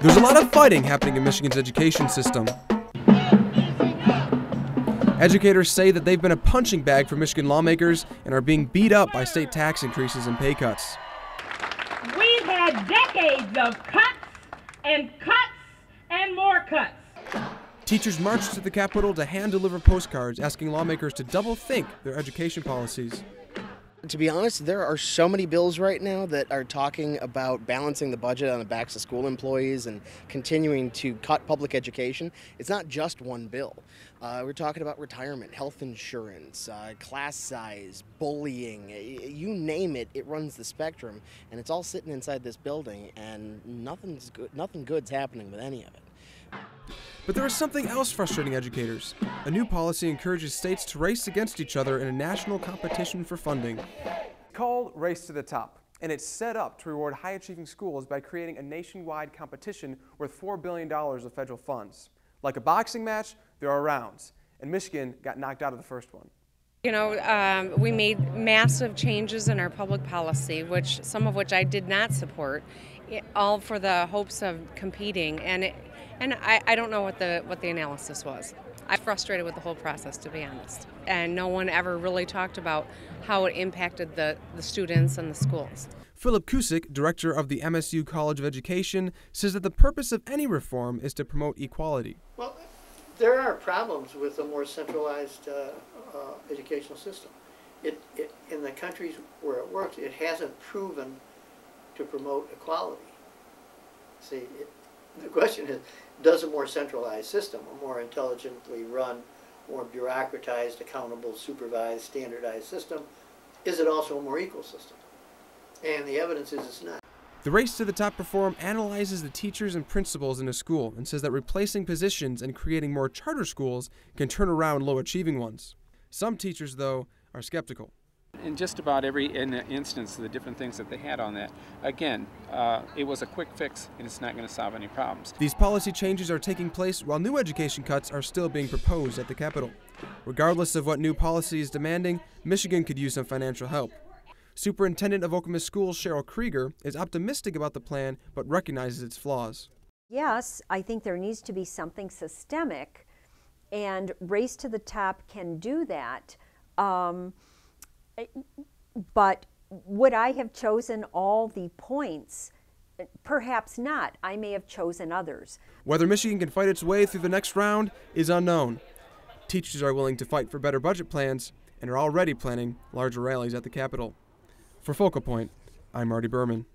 There's a lot of fighting happening in Michigan's education system. Educators say that they've been a punching bag for Michigan lawmakers and are being beat up by state tax increases and pay cuts. We've had decades of cuts and more cuts. Teachers marched to the Capitol to hand-deliver postcards asking lawmakers to double-think their education policies. To be honest, there are so many bills right now that are talking about balancing the budget on the backs of school employees and continuing to cut public education. It's not just one bill. We're talking about retirement, health insurance, class size, bullying, you name it, it runs the spectrum, and it's all sitting inside this building, and nothing good's happening with any of it. But there is something else frustrating educators. A new policy encourages states to race against each other in a national competition for funding. Called Race to the Top, and it's set up to reward high-achieving schools by creating a nationwide competition worth $4 billion of federal funds. Like a boxing match, there are rounds, and Michigan got knocked out of the first one. You know, we made massive changes in our public policy, some of which I did not support, all for the hopes of competing, and I don't know what the analysis was. I'm frustrated with the whole process, to be honest, and no one ever really talked about how it impacted the students and the schools. Philip Cusick, director of the MSU College of Education, says that the purpose of any reform is to promote equality. Well, there are problems with a more centralized educational system. In the countries where it works, it hasn't proven to promote equality. See, the question is, does a more centralized system, a more intelligently run, more bureaucratized, accountable, supervised, standardized system, is it also a more equal system? And the evidence is it's not. The Race to the Top reform analyzes the teachers and principals in a school and says that replacing positions and creating more charter schools can turn around low-achieving ones. Some teachers, though, are skeptical. In just about every instance of the different things that they had on that, again, it was a quick fix and it's not going to solve any problems. These policy changes are taking place while new education cuts are still being proposed at the Capitol. Regardless of what new policy is demanding, Michigan could use some financial help. Superintendent of Okemos Schools Cheryl Krieger is optimistic about the plan but recognizes its flaws. Yes, I think there needs to be something systemic, and Race to the Top can do that. But would I have chosen all the points? Perhaps not. I may have chosen others. Whether Michigan can fight its way through the next round is unknown. Teachers are willing to fight for better budget plans and are already planning larger rallies at the Capitol. For Focal Point, I'm Marty Berman.